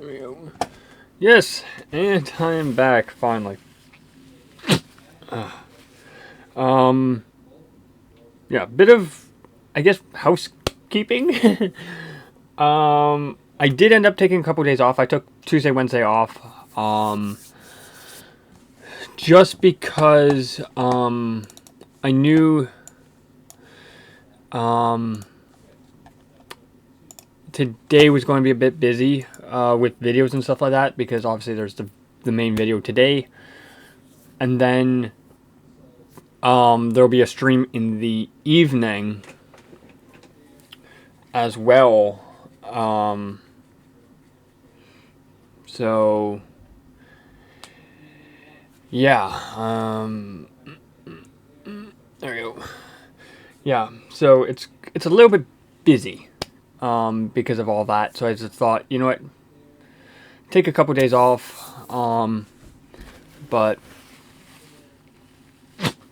There we go. Yes, and I am back finally. Um, yeah, bit of, I guess, housekeeping. I did end up taking a couple days off. I took Tuesday, Wednesday off. Just because I knew today was going to be a bit busy with videos and stuff like that, because obviously there's the main video today, and then there'll be a stream in the evening as well. So yeah, there we go. Yeah, so it's a little bit busy because of all that. So I just thought, you know what, take a couple days off. But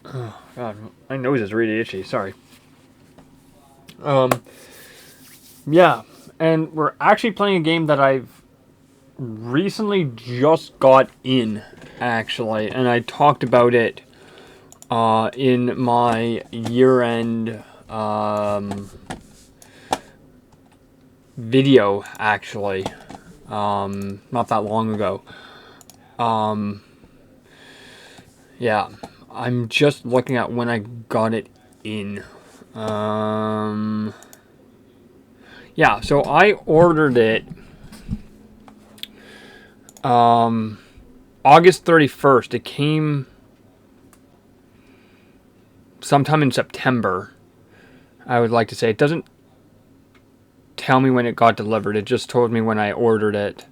oh god, my nose is really itchy. Sorry. Yeah, and we're actually playing a game that I've recently just got in, actually, and I talked about it in my year-end video, actually, not that long ago. Yeah, I'm just looking at when I got it in. Yeah, so I ordered it August 31st. It came sometime in September, I would like to say. It doesn't tell me when it got delivered. It just told me when I ordered it.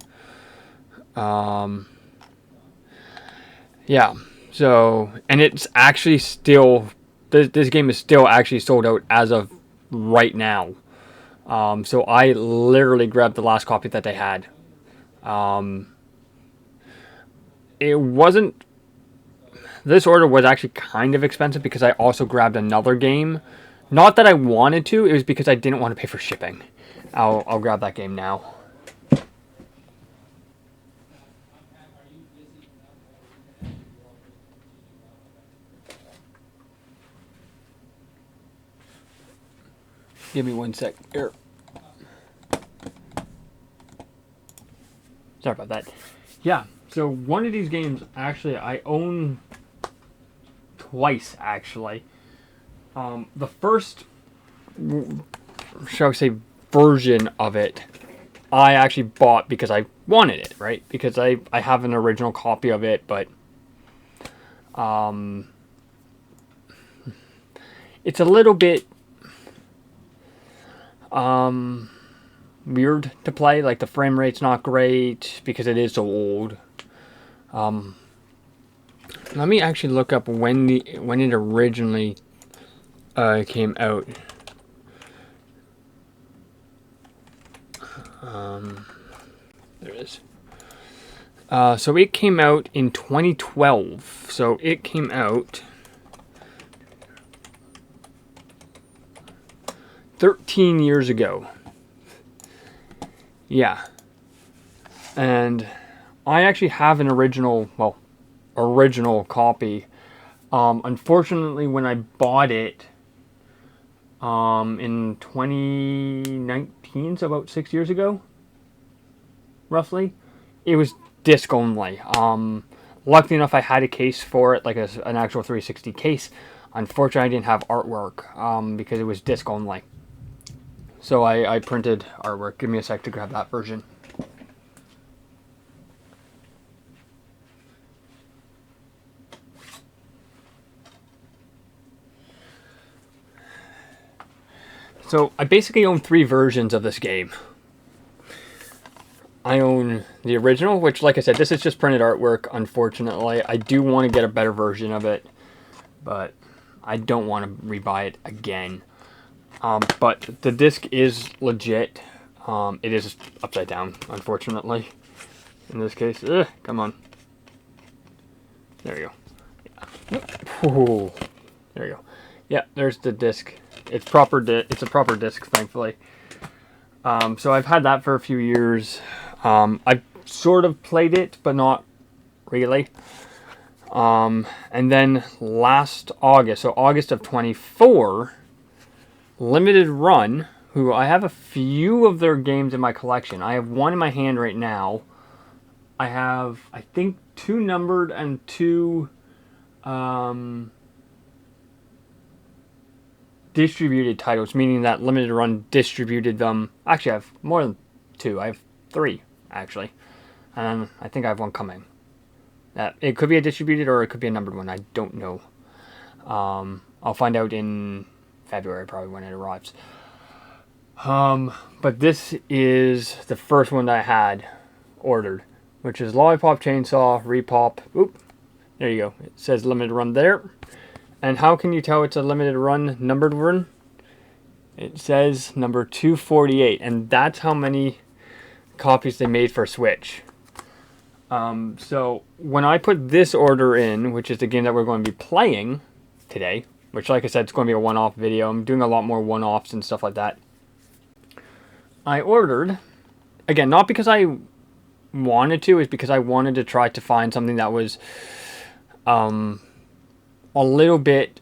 Yeah, so, and it's actually still, this game is still actually sold out as of right now. So I literally grabbed the last copy that they had. It wasn't, this order was actually kind of expensive because I also grabbed another game. Not that I wanted to, it was because I didn't want to pay for shipping. I'll grab that game now. Give me one sec. Here. Sorry about that. Yeah, so one of these games, actually, I own twice, actually. The first, shall we say, version of it, I actually bought because I wanted it, right? Because I have an original copy of it, but it's a little bit weird to play. Like, the frame rate's not great because it is so old. Let me actually look up when it originally came out. There it is. So it came out in 2012. So it came out 13 years ago. Yeah. And I actually have an original copy. Unfortunately, when I bought it in 2019, so about 6 years ago, roughly, it was disc only. Luckily enough, I had a case for it, like an actual 360 case. Unfortunately, I didn't have artwork because it was disc only. So I printed artwork. Give me a sec to grab that version. So I basically own 3 versions of this game. I own the original, which, like I said, this is just printed artwork, unfortunately. I do want to get a better version of it, but I don't want to rebuy it again. But the disc is legit. It is upside down, unfortunately. In this case, come on. There we go. Yeah. Ooh, there we go. Yeah, there's the disc. It's proper. It's a proper disc, thankfully. So I've had that for a few years. I've sort of played it, but not really. And then last August, so August of 24, Limited Run, who I have a few of their games in my collection. I have one in my hand right now. I have, I think, 2 numbered and 2 distributed titles, meaning that Limited Run distributed them. Actually, I have more than 2. I have 3, actually. And I think I have one coming. It could be a distributed or it could be a numbered one. I don't know. I'll find out in February, probably, when it arrives. But this is the first one that I had ordered, which is Lollipop Chainsaw Repop. Oop, there you go. It says Limited Run there. And how can you tell it's a limited run, numbered run? It says number 248, and that's how many copies they made for Switch. So when I put this order in, which is the game that we're going to be playing today, which, like I said, it's going to be a one-off video. I'm doing a lot more one-offs and stuff like that. I ordered, again, not because I wanted to, it's because I wanted to try to find something that was a little bit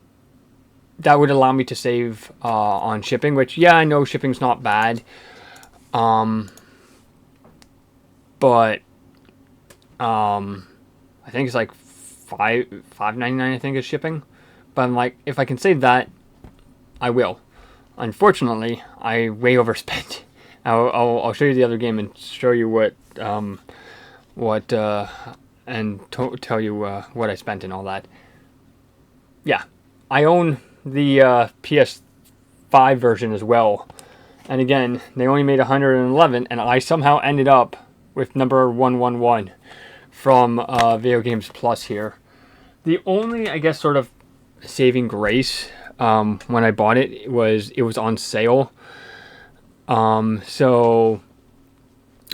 that would allow me to save on shipping, which, yeah, I know shipping's not bad, but I think it's like $5.99, I think, is shipping. But I'm like, if I can save that, I will. Unfortunately, I way overspent. I'll show you the other game and show you and tell you what I spent and all that. Yeah, I own the PS5 version as well. And again, they only made 111, and I somehow ended up with number 111 from Video Games Plus here. The only, I guess, sort of saving grace when I bought it was on sale. So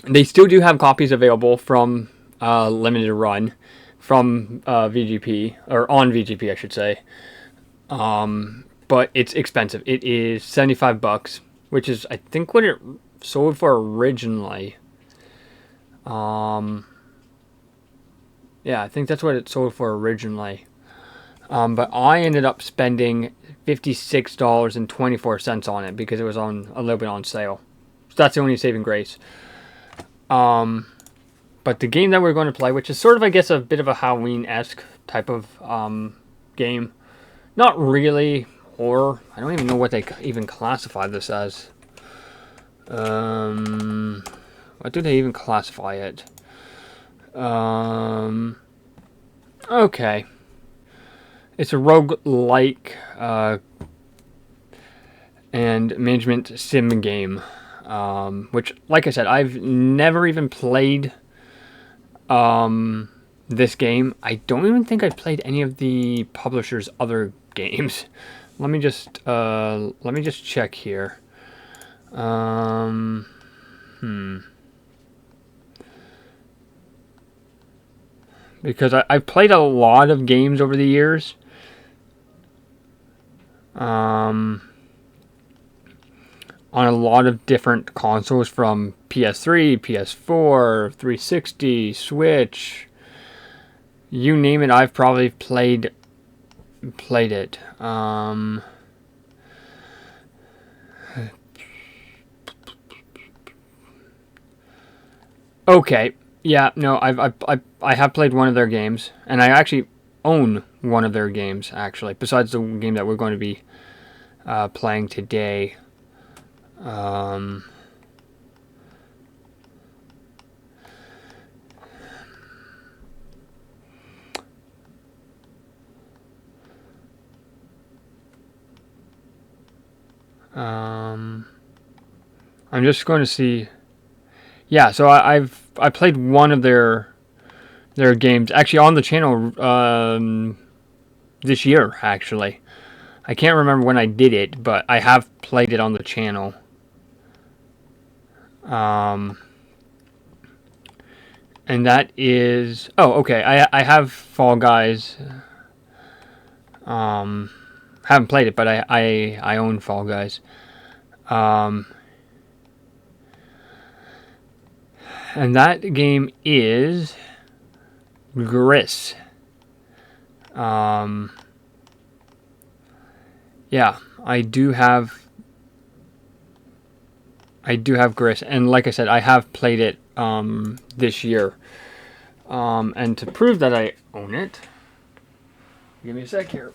they still do have copies available from Limited Run from VGP, or on VGP, I should say. But it's expensive. It is $75, which is, I think, what it sold for originally. Yeah, I think that's what it sold for originally. But I ended up spending $56.24 on it because it was on a little bit on sale. So that's the only saving grace. But the game that we're going to play, which is sort of, I guess, a bit of a Halloween-esque type of game. Not really horror. I don't even know what they even classify this as. What do they even classify it? Okay. It's a roguelike and management sim game. Which, like I said, I've never even played this game. I don't even think I've played any of the publisher's other games. Let me just check here. Because I've played a lot of games over the years. On a lot of different consoles, from PS3, PS4, 360, Switch. You name it, I've probably played it. Okay, yeah, no, I have played one of their games, and I actually own one of their games, actually, besides the game that we're going to be playing today. I'm just going to see. Yeah, so I played one of their games actually on the channel this year. Actually, I can't remember when I did it, but I have played it on the channel. And that is, oh, okay. I have Fall Guys. Haven't played it, but I own Fall Guys. And that game is Gris. Yeah, I do have Gris, and like I said, I have played it this year. And to prove that I own it, give me a sec here.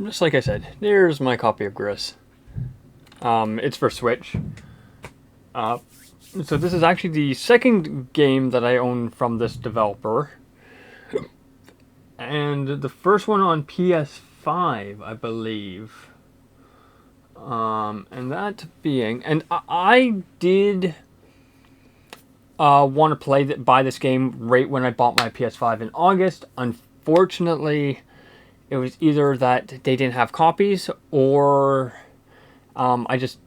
Just like I said, there's my copy of Gris. It's for Switch. So this is actually the second game that I own from this developer. And the first one on PS5, I believe. And that being... And I did want to buy this game right when I bought my PS5 in August. Unfortunately, it was either that they didn't have copies or I just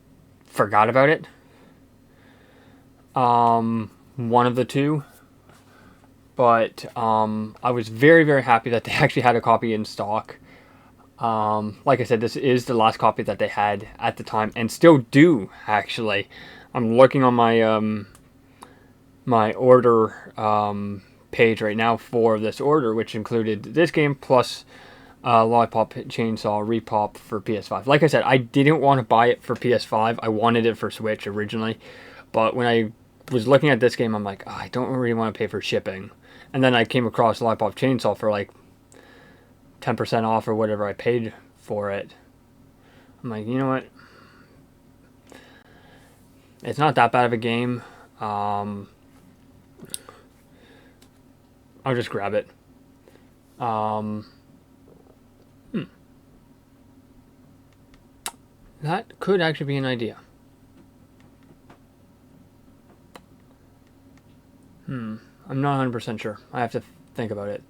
forgot about it. One of the two. But I was very, very happy that they actually had a copy in stock. Like I said, this is the last copy that they had at the time, and still do, actually. I'm looking on my my order page right now for this order, which included this game plus Lollipop Chainsaw Repop for PS5. Like I said, I didn't want to buy it for PS5. I wanted it for Switch originally. But when I was looking at this game, I'm like, oh, I don't really want to pay for shipping. And then I came across Lollipop Chainsaw for like 10% off or whatever I paid for it. I'm like, you know what? It's not that bad of a game. I'll just grab it. That could actually be an idea. I'm not 100% sure. I have to think about it.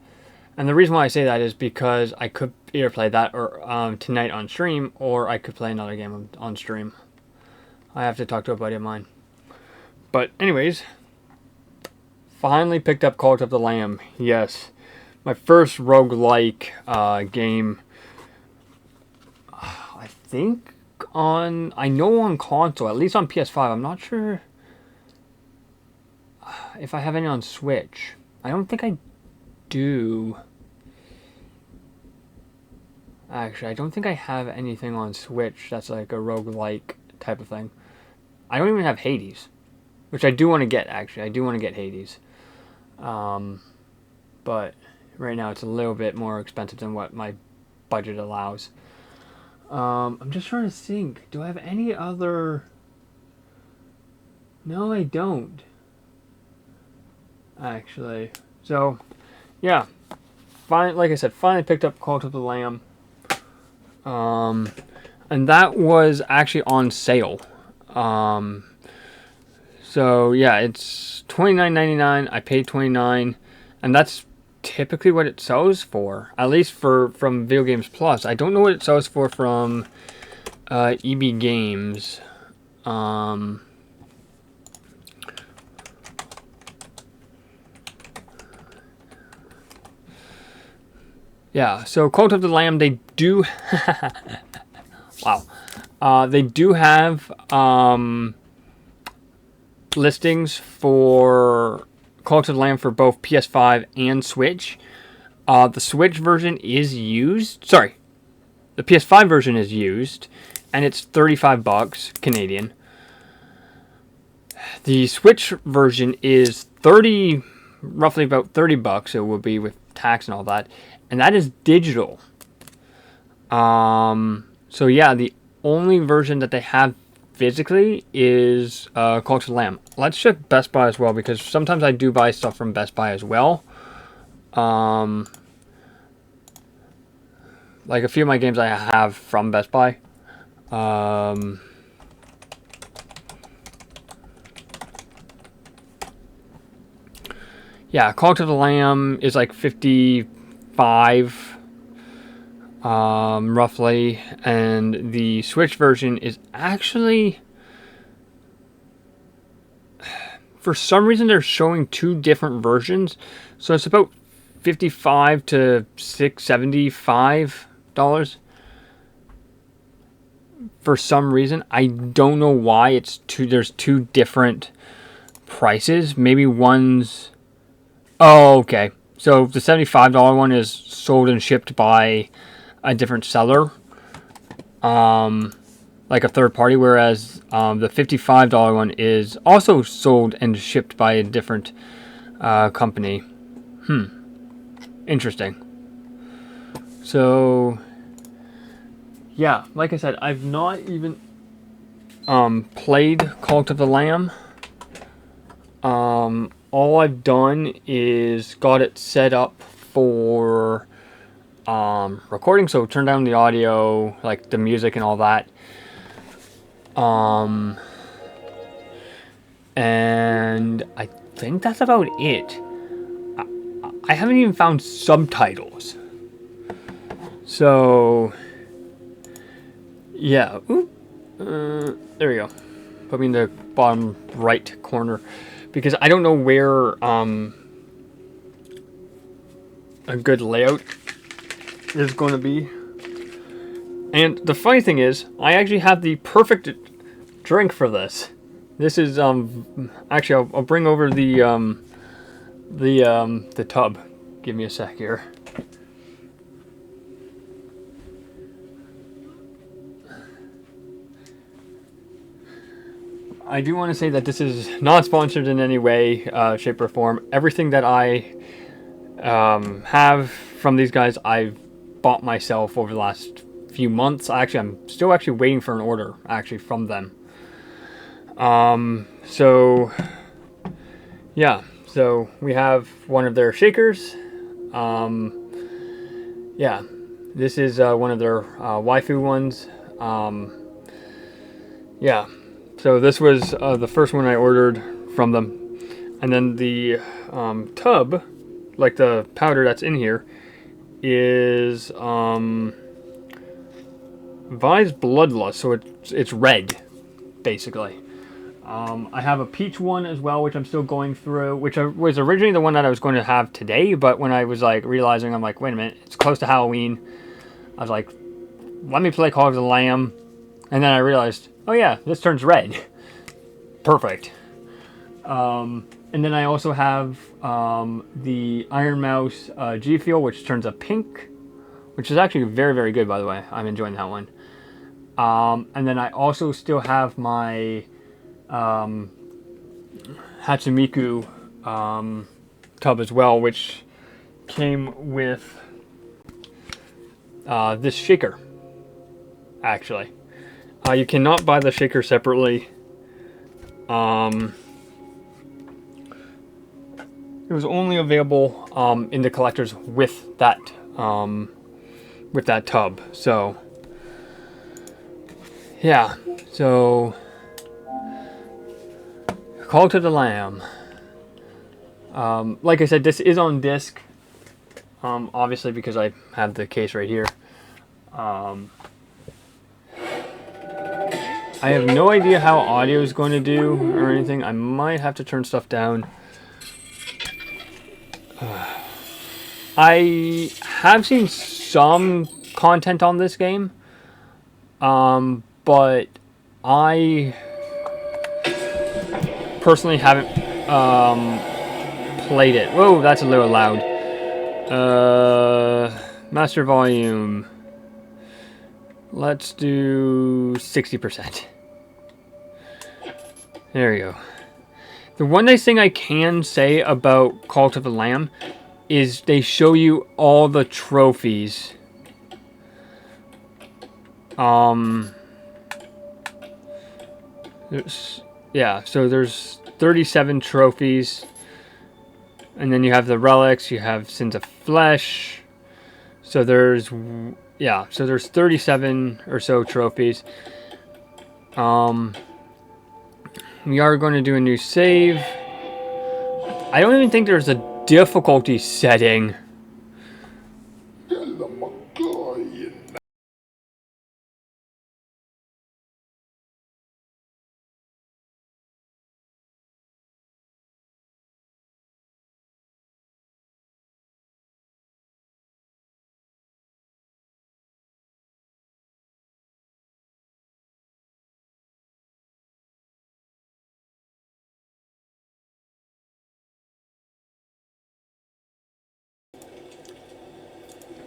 And the reason why I say that is because I could either play that or tonight on stream, or I could play another game on stream. I have to talk to a buddy of mine. But anyways, finally picked up Cult of the Lamb. Yes, my first roguelike game. I think I know on console, at least on PS5. I'm not sure if I have any on Switch. I don't think I do. Actually, I don't think I have anything on Switch that's like a roguelike type of thing. I don't even have Hades, which I do want to get, actually. I do want to get Hades. But right now it's a little bit more expensive than what my budget allows. I'm just trying to think. Do I have any other... No, I don't. Actually. So, yeah. Like I said, finally picked up Cult of the Lamb. And that was actually on sale. So yeah, it's $29.99. I paid $29, and that's typically what it sells for. At least from Video Games Plus. I don't know what it sells for from EB Games. Yeah, so Cult of the Lamb, they do... wow. They do have listings for Cult of the Lamb for both PS5 and Switch. The Switch version is used... Sorry. The PS5 version is used, and it's $35 Canadian. The Switch version is roughly about $30. It will be with tax and all that. And that is digital. So yeah, the only version that they have physically is Cult of the Lamb. Let's check Best Buy as well, because sometimes I do buy stuff from Best Buy as well. Like a few of my games I have from Best Buy. Yeah, Cult of the Lamb is like 55, roughly, and the Switch version is actually, for some reason they're showing two different versions, so it's about $55 to $675 for some reason. I don't know why. There's two different prices. Maybe one's, oh, okay. So the $75 one is sold and shipped by a different seller, like a third party, whereas the $55 one is also sold and shipped by a different company. Interesting. So, yeah, like I said, I've not even played Cult of the Lamb. All I've done is got it set up for recording, so turn down the audio, like the music and all that. And I think that's about it. I haven't even found subtitles. So, yeah. There we go. Put me in the bottom right corner, because I don't know where a good layout is going to be. And the funny thing is, I actually have the perfect drink for this. This is actually, I'll bring over the tub. Give me a sec here. I do want to say that this is not sponsored in any way, shape, or form. Everything that I have from these guys, I've bought myself over the last few months. I'm still waiting for an order from them. So yeah, so we have one of their shakers. Yeah, this is one of their waifu ones. Yeah, so this was the first one I ordered from them, and then the tub, like the powder that's in here, is Vi's Bloodlust, so it's red, basically. I have a peach one as well, which I'm still going through, which was originally the one that I was going to have today, but when I was like realizing, I'm like, wait a minute, it's close to Halloween, I was like, let me play Call of the Lamb, and then I realized, oh yeah, this turns red. Perfect. And then I also have the Iron Mouse G Fuel, which turns a pink, which is actually very, very good, by the way. I'm enjoying that one. And then I also still have my Hatsumiku tub as well, which came with this shaker, actually. You cannot buy the shaker separately. It was only available in the collectors with that tub. So yeah, so Cult of the Lamb. Like I said, this is on disc. Obviously, because I have the case right here. I have no idea how audio is going to do or anything. I might have to turn stuff down. I have seen some content on this game, but I personally haven't played it. Whoa, that's a little loud. Master volume. Let's do 60%. There we go. The one nice thing I can say about Cult of the Lamb is they show you all the trophies. Yeah, so there's 37 trophies. And then you have the relics, you have Sins of Flesh. So there's, yeah, so there's 37 or so trophies. We are going to do a new save. I don't even think there's a difficulty setting.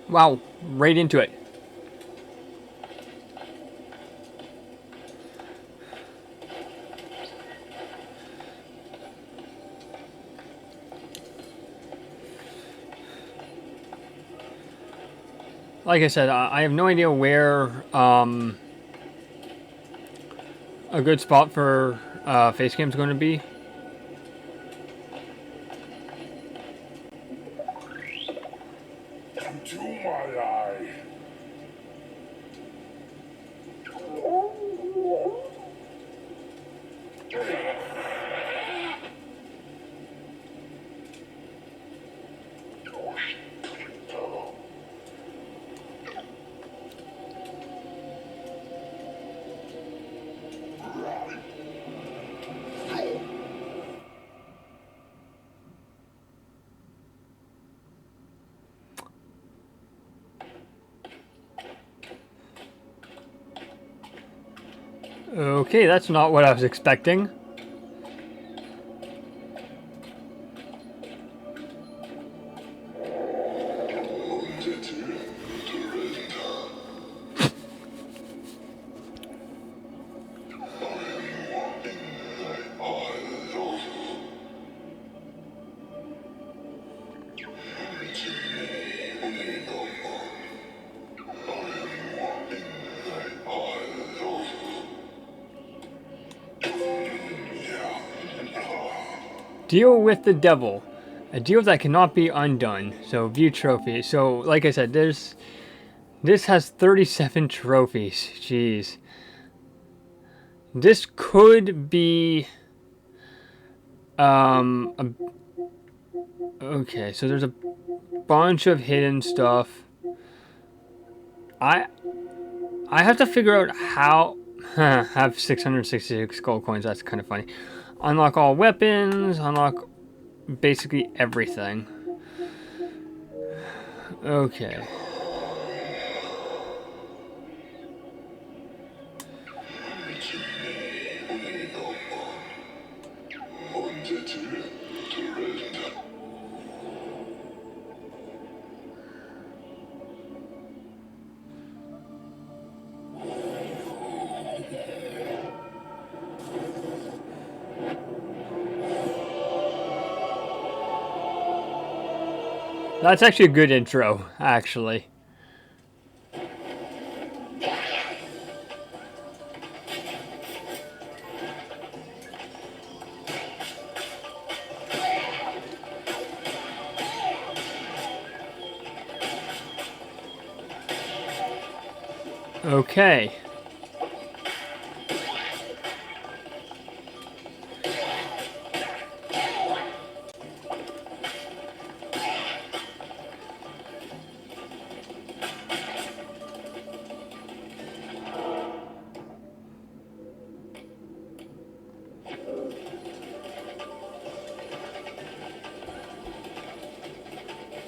Wow, right into it. Like I said, I have no idea where a good spot for face cam is going to be. Into my eye. Okay, that's not what I was expecting. Deal with the devil. A deal that cannot be undone. So view trophy. So like I said, this has 37 trophies. Jeez. This could be okay, so there's a bunch of hidden stuff. I have to figure out how have 666 gold coins. That's kind of funny. Unlock all weapons, unlock basically everything. Okay. That's actually a good intro, actually. Okay.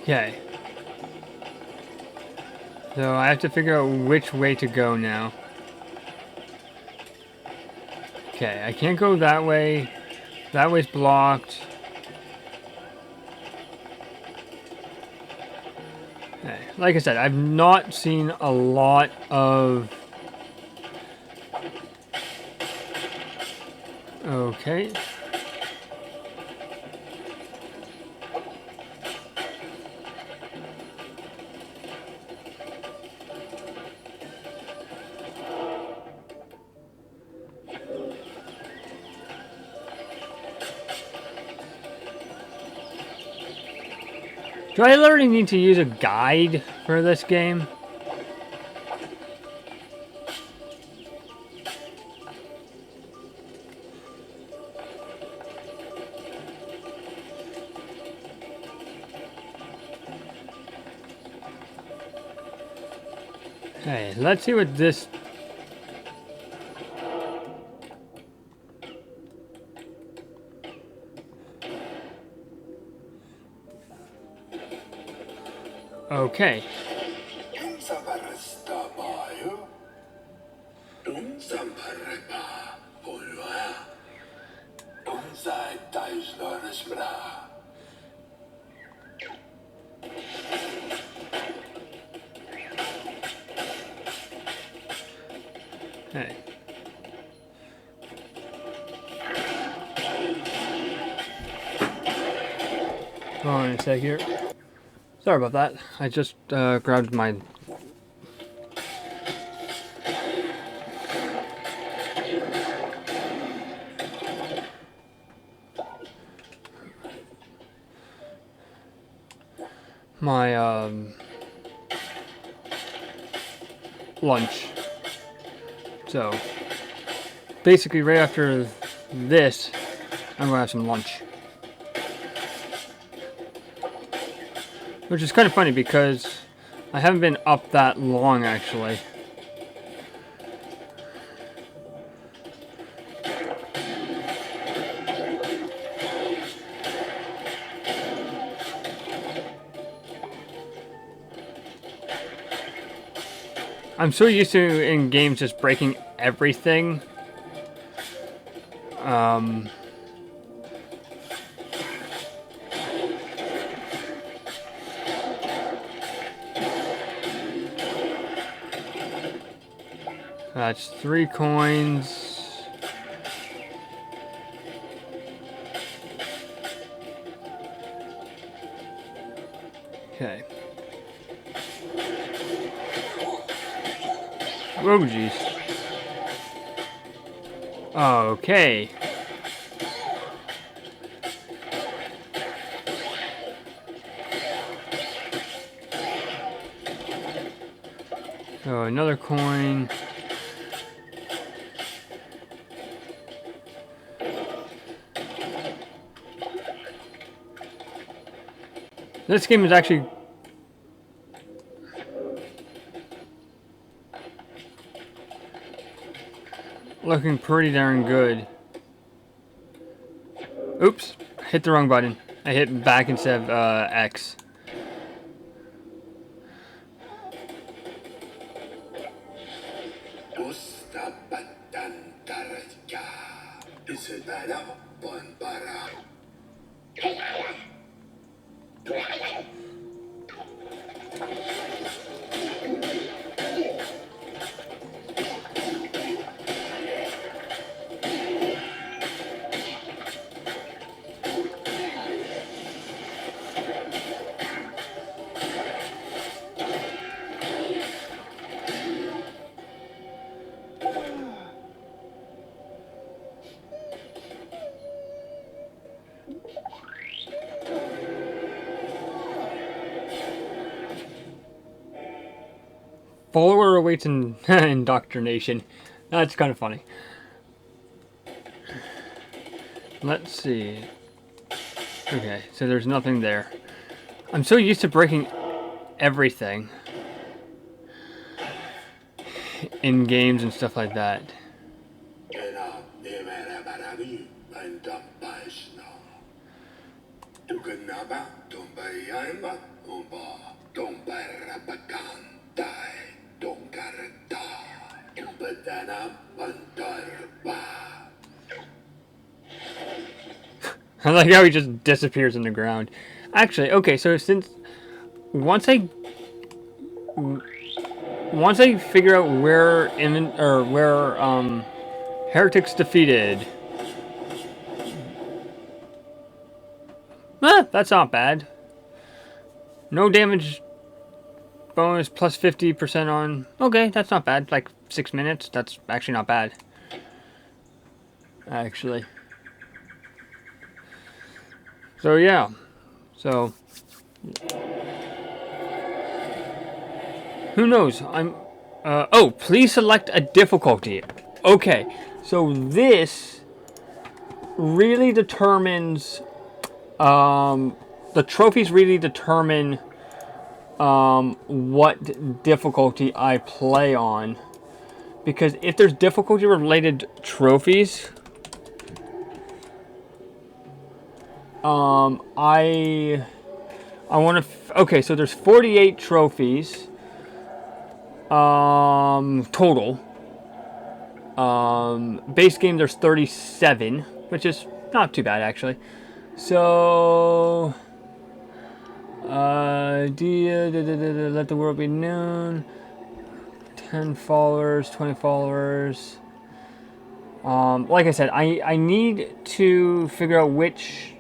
Okay. So I have to figure out which way to go now. Okay, I can't go that way. That way's blocked. Okay. Like I said, I've not seen a lot of... Okay. Do I literally need to use a guide for this game? Hey, let's see what this... Okay. Hey. Hold on a sec here. Sorry about that. I just grabbed my... lunch. So, basically right after this, I'm gonna have some lunch. Which is kind of funny because I haven't been up that long actually. I'm so used to in games just breaking everything. That's 3 coins. Okay. Oh, jeez. Okay. So, another coin. This game is actually... looking pretty darn good. Oops, hit the wrong button. I hit back instead of X. Follower awaits indoctrination. That's kind of funny. Let's see. Okay, so there's nothing there. I'm so used to breaking everything in games and stuff like that. I like how he just disappears in the ground. Actually, okay, so since once I figure out where heretics defeated, that's not bad. No damage bonus plus 50% on. Okay, that's not bad. Like 6 minutes. That's actually not bad. Actually. So yeah. So Who knows? Oh, please select a difficulty. Okay, so this really determines, the trophies really determine, what difficulty I play on. Because if there's difficulty related trophies, I want to, okay, so there's 48 trophies, total. Base game there's 37, which is not too bad actually. So, let the world be known. 10 followers, 20 followers. Like I said, I need to figure out which.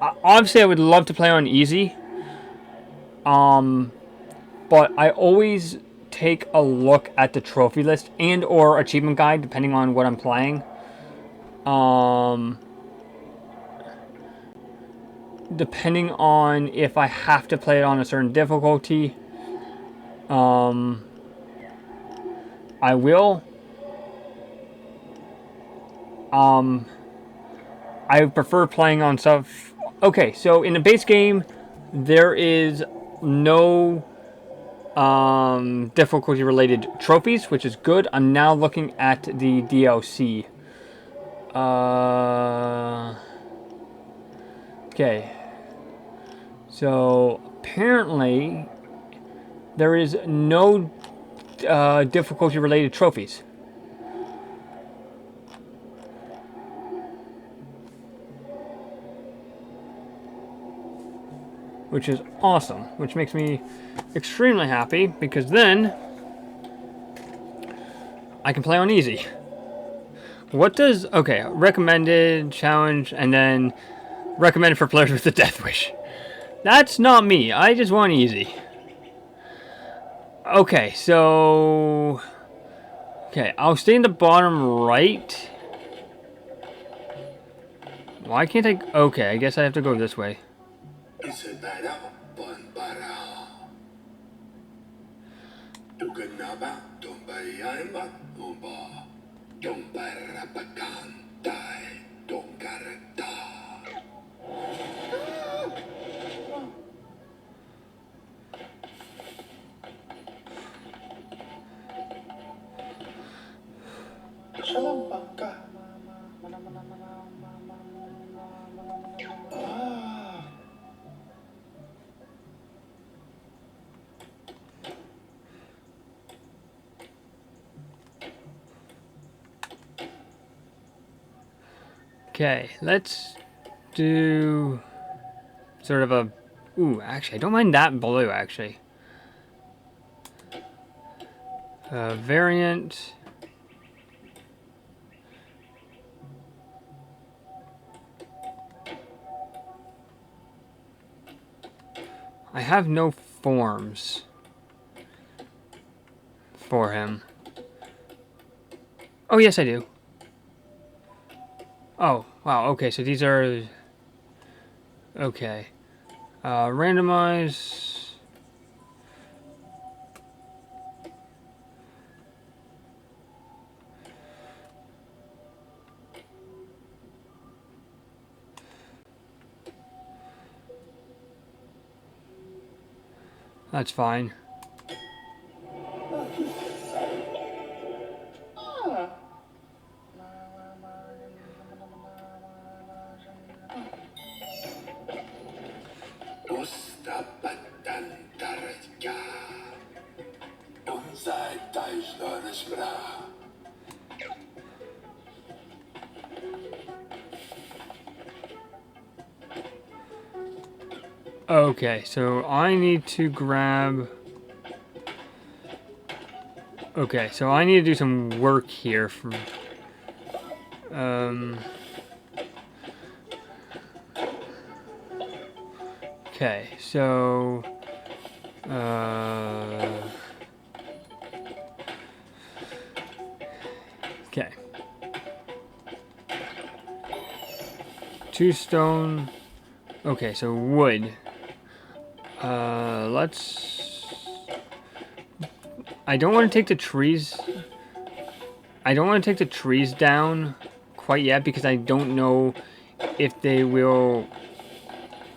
Obviously, I would love to play on easy. But I always take a look at the trophy list and or achievement guide, depending on what I'm playing. Depending on if I have to play it on a certain difficulty, I will. I prefer playing on stuff. Okay, so in the base game, there is no difficulty related trophies, which is good. I'm now looking at the DLC. Okay. So apparently there is no difficulty related trophies. Which is awesome, which makes me extremely happy, because then I can play on easy. What does, okay, recommended, challenge, and then recommended for players with the death wish. That's not me, I just want easy. Okay, so, okay, I'll stay in the bottom right. Why can't I, okay, I guess I have to go this way. Okay, let's do sort of a, ooh, actually, I don't mind that blue, actually. Variant. I have no forms for him. Oh, yes, I do. Oh, wow, okay, so these are, okay. Randomize. That's fine. Okay, so I need to grab... Okay, so I need to do some work here for... Okay, so... Okay. 2 stone... Okay, so wood. Let's... I don't want to take the trees... I don't want to take the trees down quite yet because I don't know if they will...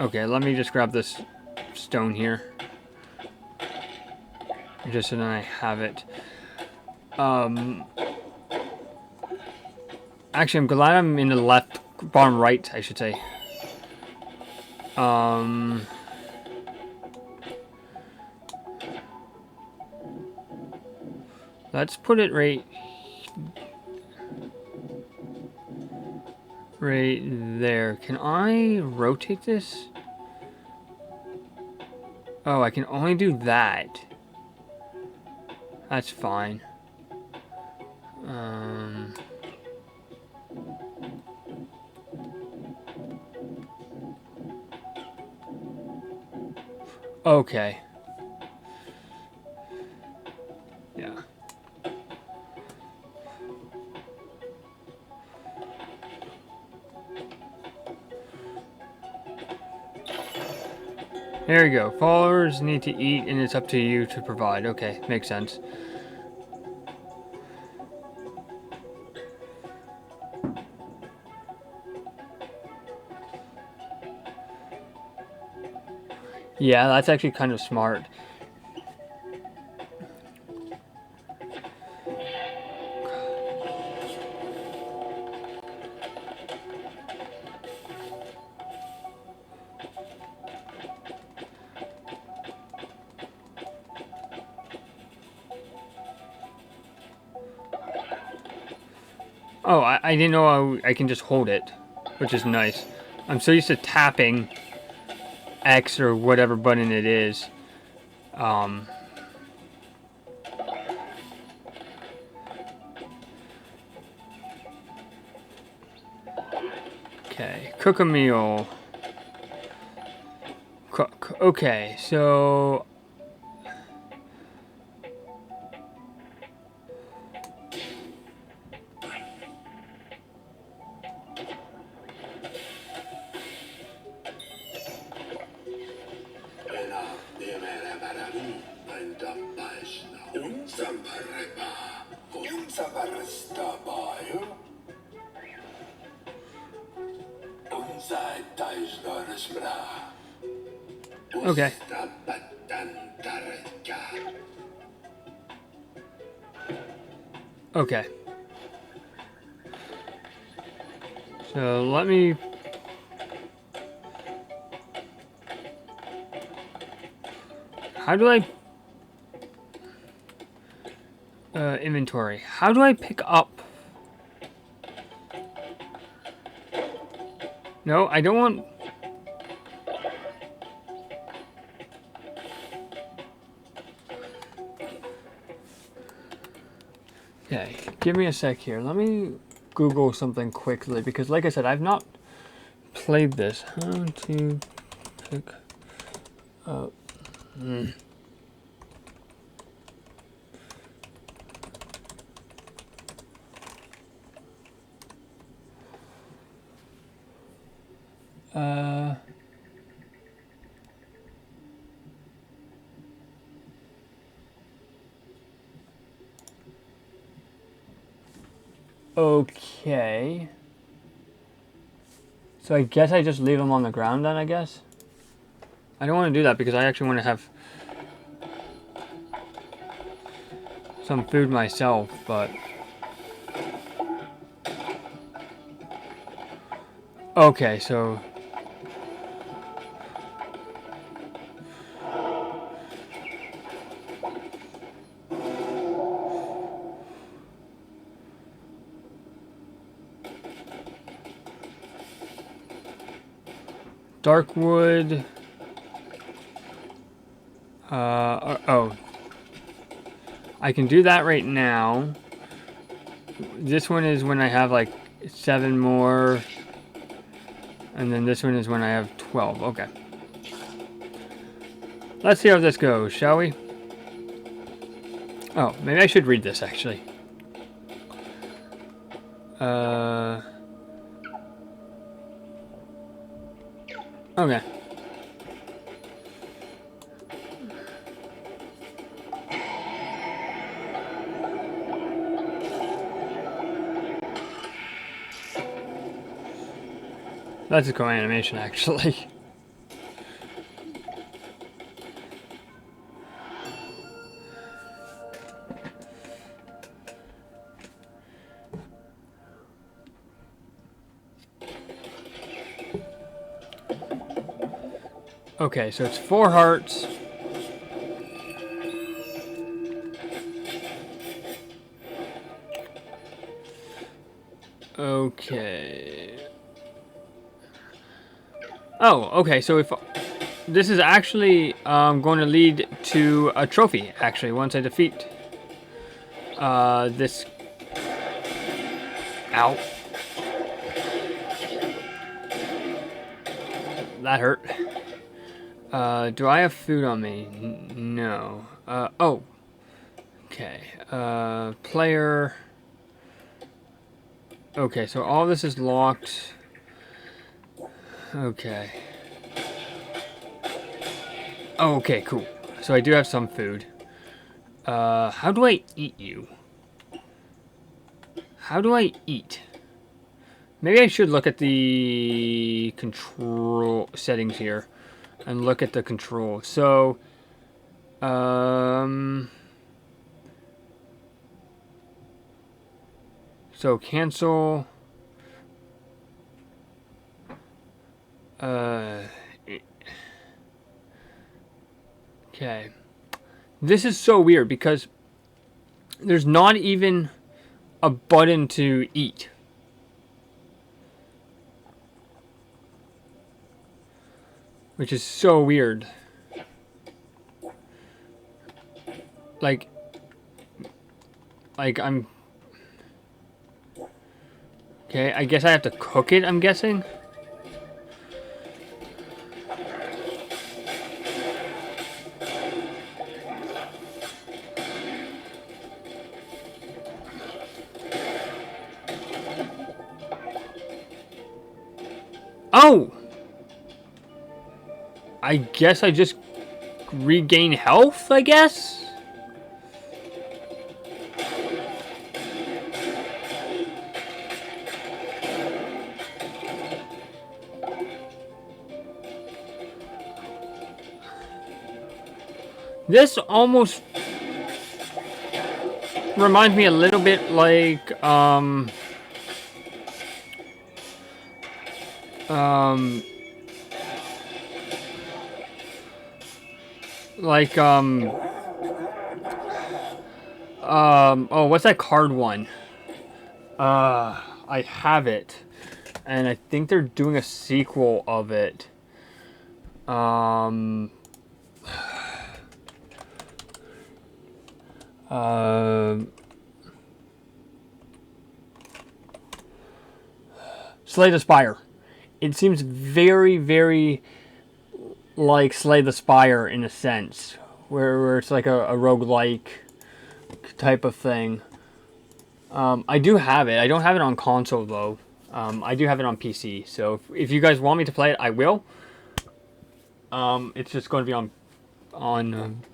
Okay, let me just grab this stone here. Just so that I have it. Actually, I'm glad I'm in the left, bottom right, I should say. Let's put it right there. Can I rotate this? Oh, I can only do that. That's fine. Okay. Yeah. There you go. Followers need to eat, and it's up to you to provide. Okay, makes sense. Yeah, that's actually kind of smart. Oh, I didn't know I can just hold it, which is nice. I'm so used to tapping X or whatever button it is. Okay, cook a meal. Cook. Okay, so... Okay. Okay. So let me... How do I... inventory. How do I pick up? No, I don't want... Okay, give me a sec here. Let me Google something quickly because, like I said, I've not played this. How to pick up... Okay. So I guess I just leave them on the ground then, I guess? I don't want to do that because I actually want to have some food myself, but... Okay, so... Dark wood... oh. I can do that right now. This one is when I have like 7 more. And then this one is when I have 12. Okay. Let's see how this goes, shall we? Oh, maybe I should read this actually. Okay. That's a cool animation, actually. Okay, so it's 4 hearts. Okay. Oh, okay, so if this is actually going to lead to a trophy, actually, once I defeat this. Ow. That hurt. Do I have food on me? No. Oh. Okay. Player. Okay, so all this is locked. Okay. Oh, okay, cool. So I do have some food. How do I eat you? How do I eat? Maybe I should look at the control settings here and look at the control. So, so cancel. Okay. This is so weird because there's not even a button to eat. Which is so weird. Like I'm... Okay, I guess I have to cook it, I'm guessing? Oh! I guess I just regain health, I guess? This almost reminds me a little bit like, oh, what's that card one? I have it. And I think they're doing a sequel of it. Slay the Spire. It seems very, very like Slay the Spire in a sense, where it's like a roguelike type of thing. I do have it. I don't have it on console though. I do have it on PC. So if you guys want me to play it, I will. It's just going to be on.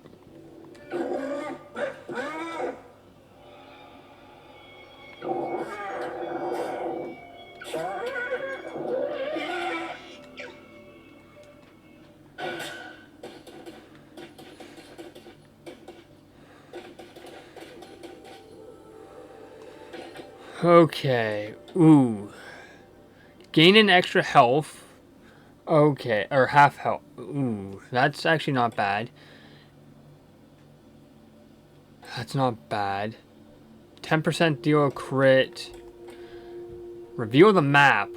Okay. Ooh. Gain an extra health. Okay. Or half health. Ooh. That's actually not bad. That's not bad. 10% deal a crit. Reveal the map.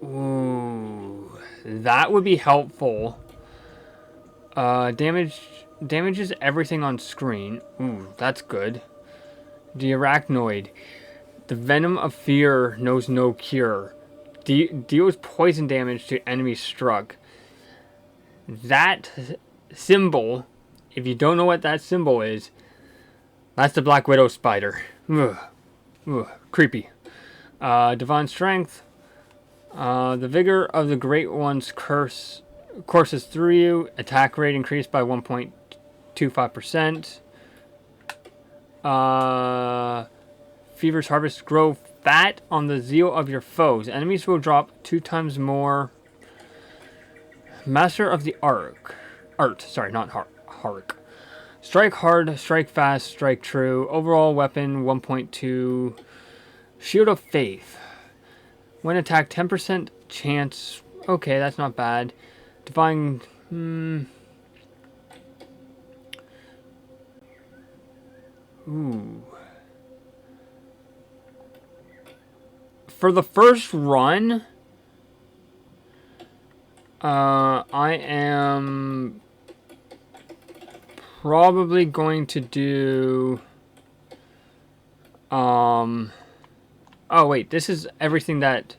Ooh. That would be helpful. Damages everything on screen. Ooh, that's good. The arachnoid. The venom of fear knows no cure. Deals poison damage to enemies struck. That symbol, if you don't know what that symbol is, that's the Black Widow spider. Ugh. Ugh. Creepy. Divine strength. The vigor of the Great One's curse courses through you. Attack rate increased by 1.25%. Fever's harvest grow fat on the zeal of your foes. Enemies will drop 2 times more Master of the Art. Sorry, not Hark. Strike hard, strike fast, strike true. Overall weapon 1.2. Shield of Faith. When attacked, 10% chance. Okay, that's not bad. Divine. Ooh. For the first run, I am probably going to do. Oh wait, this is everything that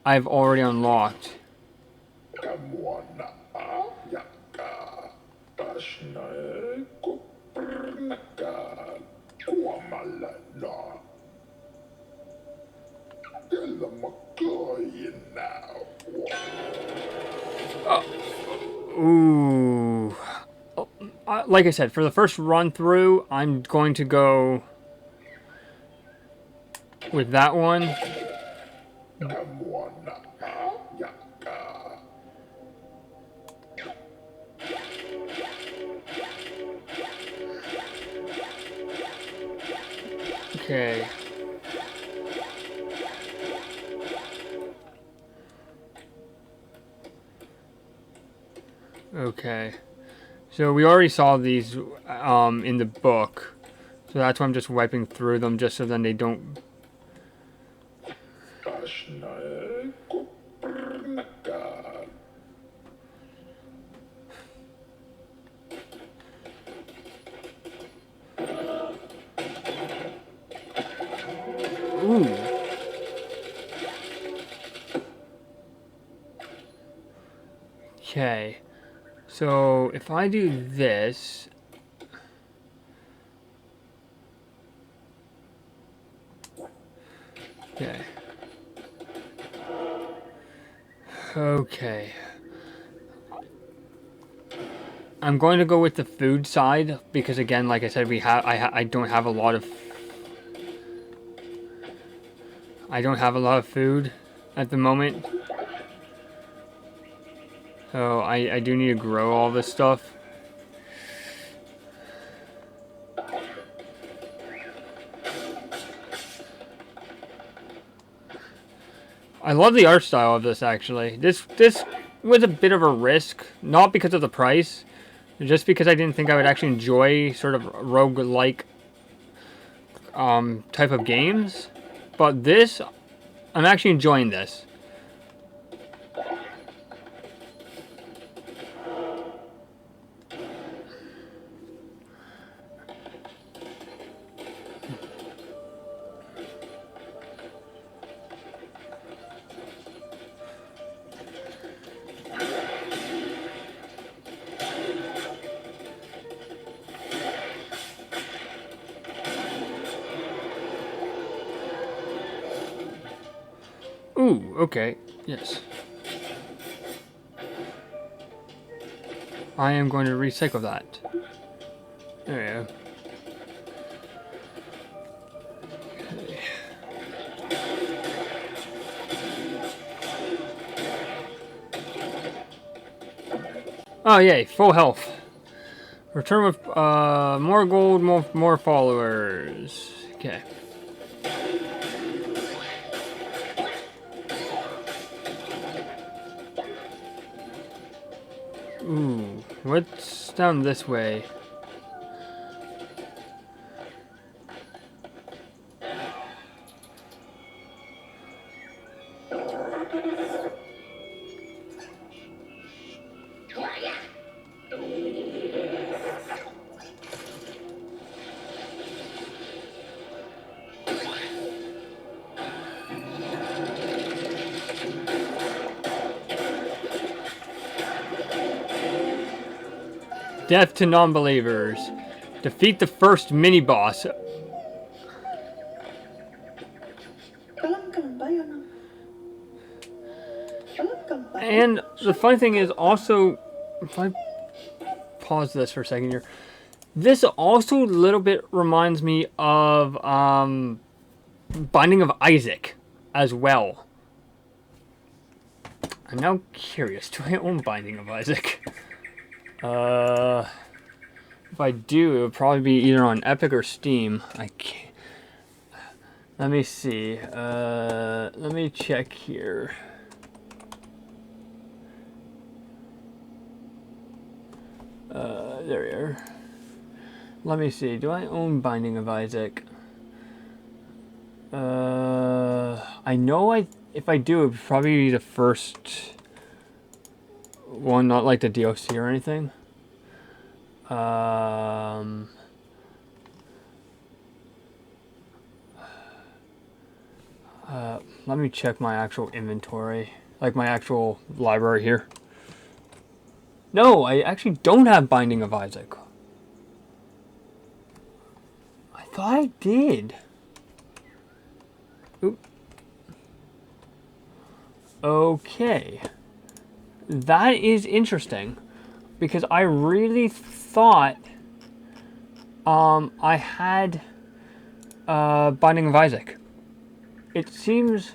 I've already unlocked. Ooh. Like I said, for the first run through, I'm going to go with that one. Okay. Okay. So we already saw these in the book. So that's why I'm just wiping through them just so then they don't... Ooh. Okay. So if I do this... Okay. Okay. I'm going to go with the food side because again, like I said, I don't have a lot of food at the moment. So I do need to grow all this stuff. I love the art style of this actually. This was a bit of a risk, not because of the price, just because I didn't think I would actually enjoy sort of roguelike type of games. But this, I'm actually enjoying this. Ooh, okay, yes. I am going to recycle that. There we go. Oh yay, full health. Return with more gold, more followers. Okay. Ooh, what's down this way? Death to non-believers. Defeat the first mini-boss. And the funny thing is also, if I pause this for a second here, this also a little bit reminds me of Binding of Isaac as well. I'm now curious. Do I own Binding of Isaac? If I do, it would probably be either on Epic or Steam. I can't. Let me see. Let me check here. There we are. Let me see. Do I own Binding of Isaac? I know if I do, it would probably be the first one, not like the DLC or anything. Let me check my actual inventory, like my actual library here. No, I actually don't have Binding of Isaac. I thought I did. Oop. Okay. That is interesting, because I really thought I had Binding of Isaac. It seems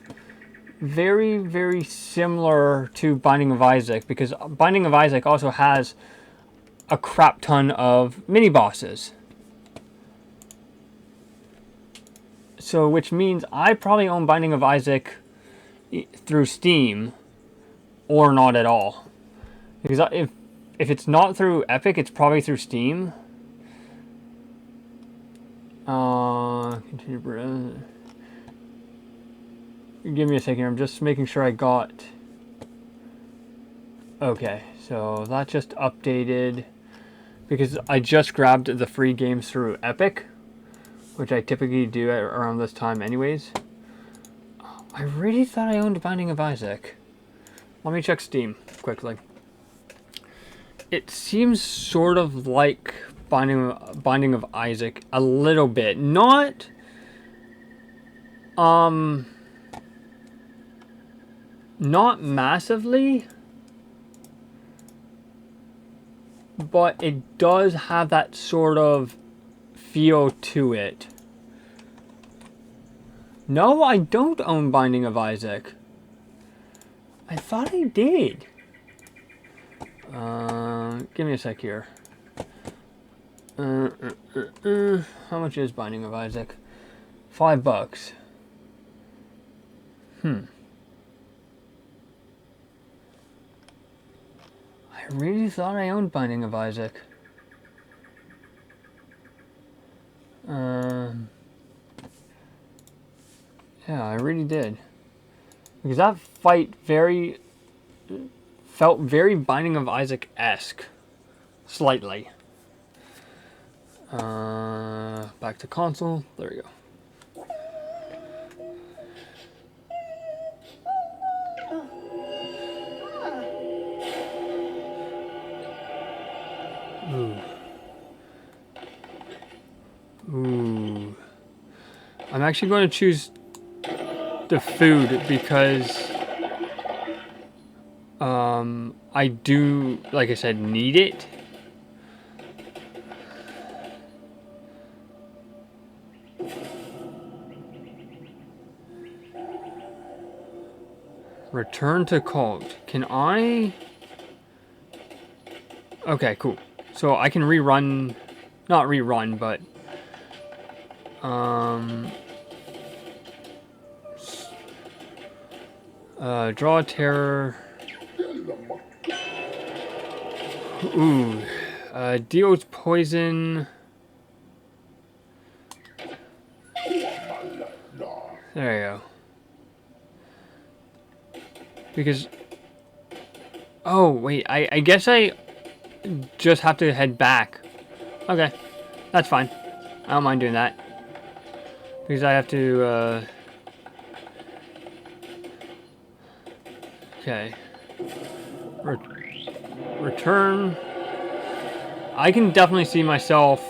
very, very similar to Binding of Isaac, because Binding of Isaac also has a crap ton of mini-bosses. So, which means I probably own Binding of Isaac through Steam, or not at all. Because if it's not through Epic, it's probably through Steam. Continue. Give me a second here. I'm just making sure I got... Okay, so that just updated. Because I just grabbed the free games through Epic, which I typically do around this time anyways. I really thought I owned Binding of Isaac. Let me check Steam quickly. It seems sort of like Binding of Isaac a little bit. Not massively, but it does have that sort of feel to it. No, I don't own Binding of Isaac. I thought I did. Give me a sec here. How much is Binding of Isaac? $5. I really thought I owned Binding of Isaac. Yeah, I really did. Because that fight felt very Binding of Isaac-esque. Slightly. Back to console. There we go. Ooh. I'm actually going to choose the food because I do, like I said, need it. Return to cult. Can I? Okay, cool. So I can rerun, not rerun, but draw terror. Ooh, deals poison. There you go. Because, oh wait, I guess I just have to head back. Okay, that's fine. I don't mind doing that. Because I have to, okay. Return. I can definitely see myself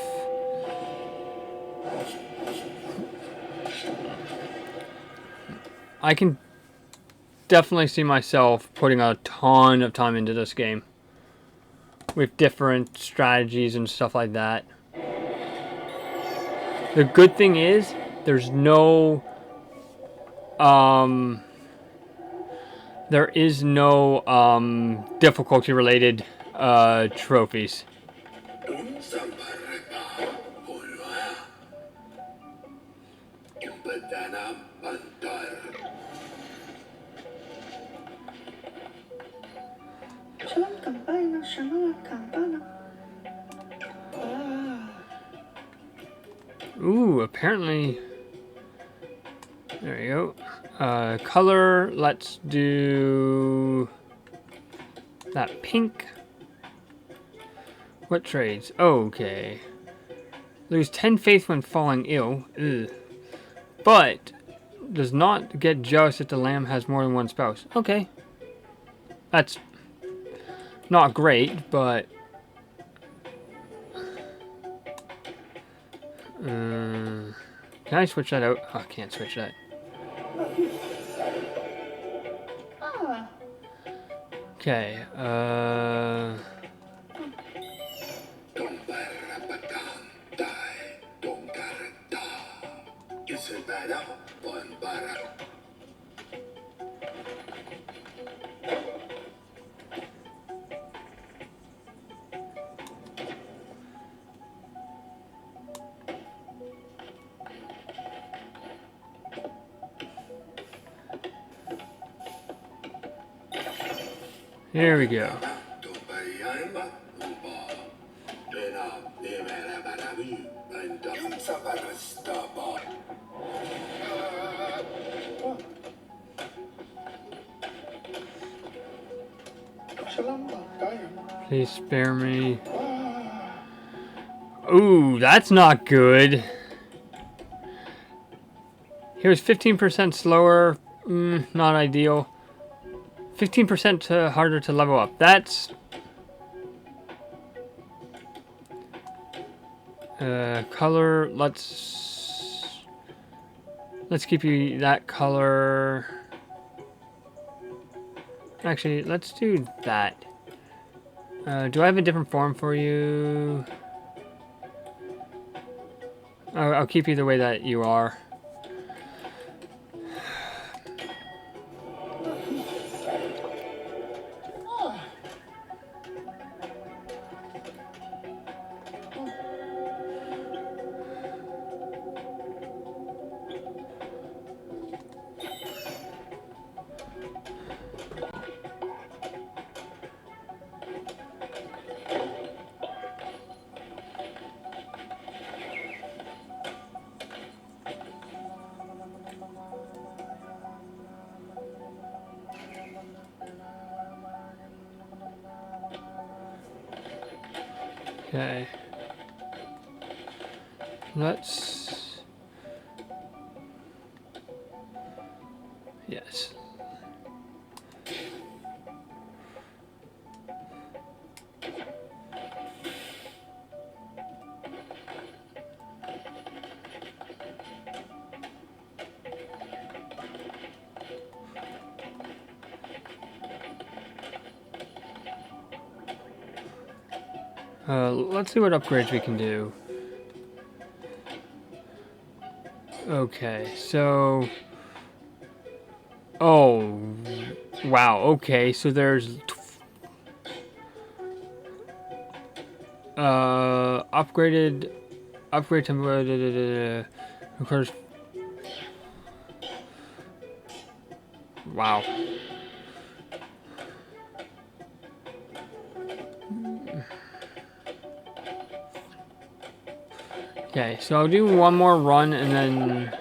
putting a ton of time into this game with different strategies and stuff like that. The good thing is there's no there is no difficulty related trophies. Ooh, apparently. There you go. Color, let's do that pink. What trades? Okay. Lose 10 faith when falling ill. Ugh. But does not get jealous if the lamb has more than one spouse. Okay. That's not great, but can I switch that out? Oh, I can't switch that. Okay, here we go. Please spare me. Ooh, that's not good. Here's 15% slower. Not ideal. 15% harder to level up. That's color. Let's keep you that color. Actually, let's do that. Do I have a different form for you? I'll keep you the way that you are. Okay. Let's... Yes. Let's see what upgrades we can do. Okay, so... Oh, wow, okay, so there's... Upgrade to... Of course... Wow. Okay, so I'll do one more run and then...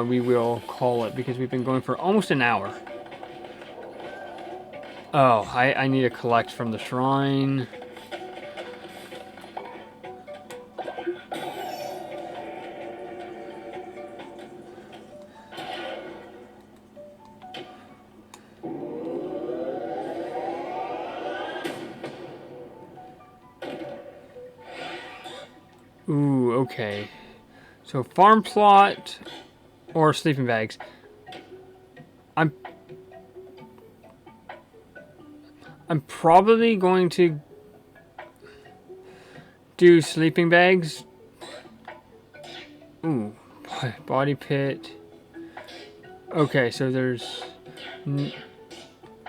we will call it because we've been going for almost an hour. Oh, I need to collect from the shrine. Ooh, okay. So farm plot or sleeping bags. I'm probably going to do sleeping bags Ooh, body pit. Okay, so there's...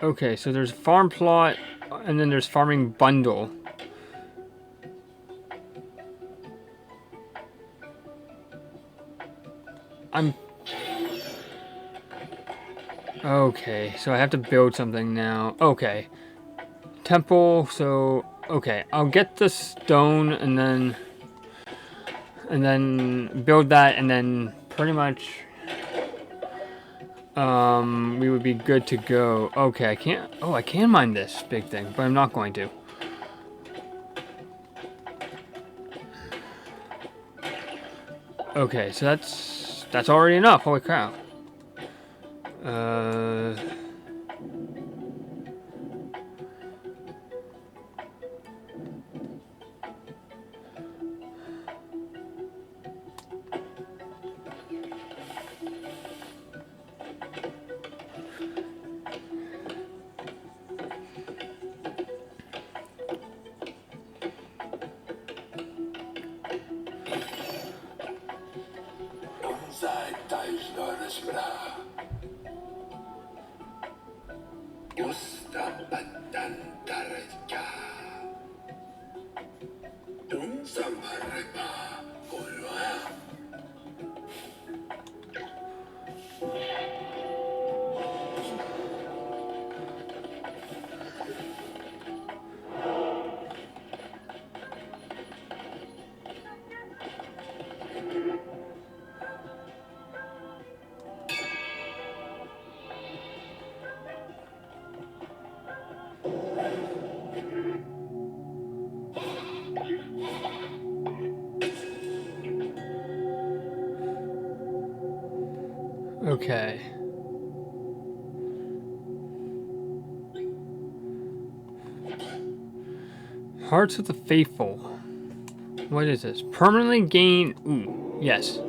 Okay, so there's farm plot, and then there's farming bundle. Okay, so I have to build something now. Okay. Temple, so... Okay, I'll get the stone, and then build that, and then pretty much... we would be good to go. Okay, I can't... Oh, I can mine this big thing, but I'm not going to. Okay, so that's already enough. Holy crap. Okay. Hearts of the Faithful. What is this? Permanently gain... Ooh, yes.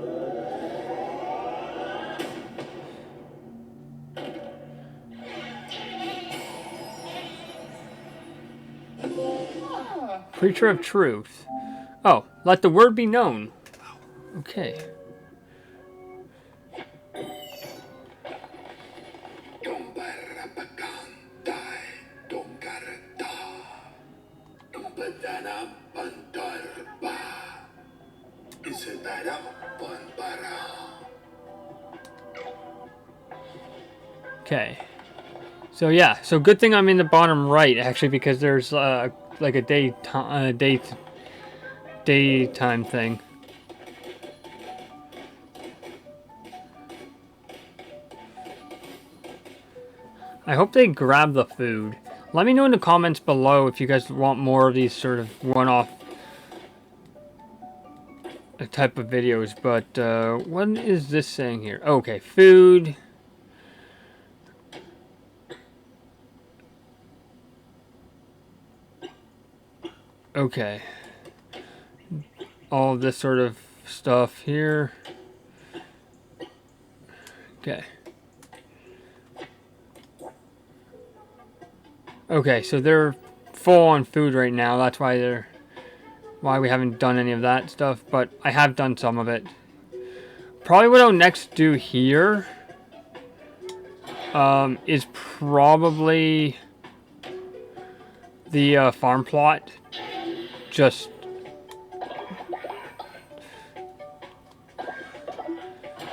Preacher of Truth. Oh, let the word be known. Okay. Okay. So yeah, so good thing I'm in the bottom right actually, because there's like a daytime thing. I hope they grab the food. Let me know in the comments below if you guys want more of these sort of one-off type of videos. But what is this saying here? Okay, food. Okay. All this sort of stuff here. Okay. Okay, so they're full on food right now. That's why we haven't done any of that stuff, but I have done some of it. Probably what I'll next do here is probably the farm plot. Just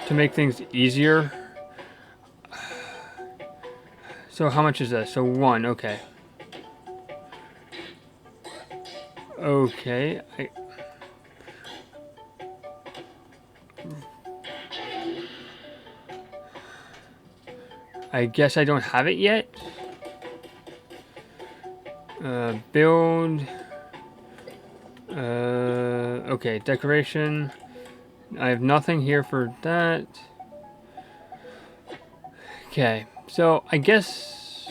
to make things easier. So how much is this? So 1, okay. Okay. I guess I don't have it yet. Build. Okay, decoration. I have nothing here for that. Okay, so I guess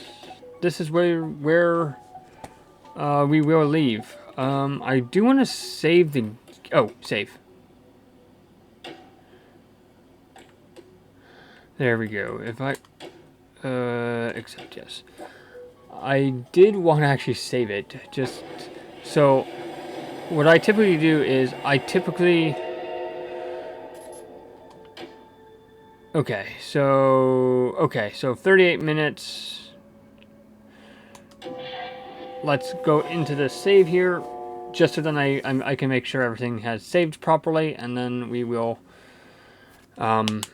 this is where we will leave. I do want to save the... Oh, save. There we go. If I... accept, yes. I did want to actually save it, just... So, what I typically do is, I typically Okay, so 38 minutes. Let's go into the save here, just so then I can make sure everything has saved properly, and then we will end.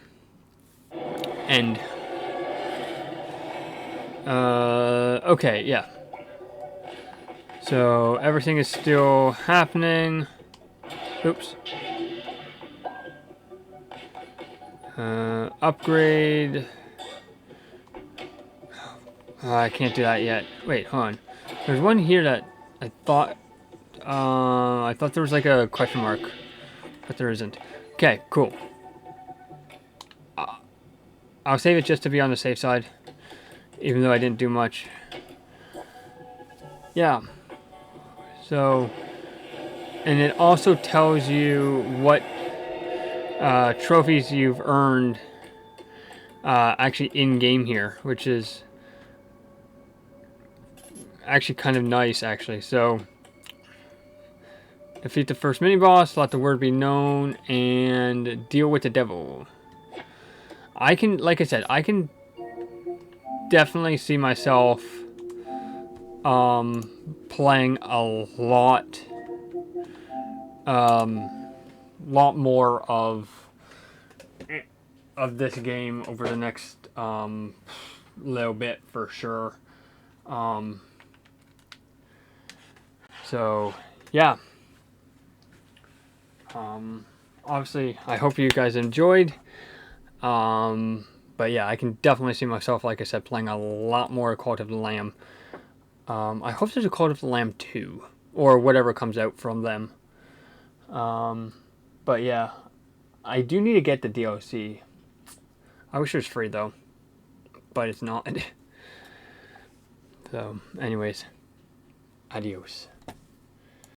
Okay, yeah. So everything is still happening. Oops. Upgrade. I can't do that yet. Wait, hold on. There's one here that I thought there was like a question mark, but there isn't. Okay, cool. I'll save it just to be on the safe side, even though I didn't do much. Yeah. So, and it also tells you what trophies you've earned actually in game here, which is actually kind of nice, actually. So, defeat the first mini boss, let the word be known, and deal with the devil. I can, like I said, I can definitely see myself playing a lot more of this game over the next little bit for sure. So yeah. Obviously, I hope you guys enjoyed. But yeah, I can definitely see myself, like I said, playing a lot more Cult of the Lamb. I hope there's a Cult of the Lamb 2, or whatever comes out from them. But yeah, I do need to get the DLC. I wish it was free though, but it's not. So, anyways, adios.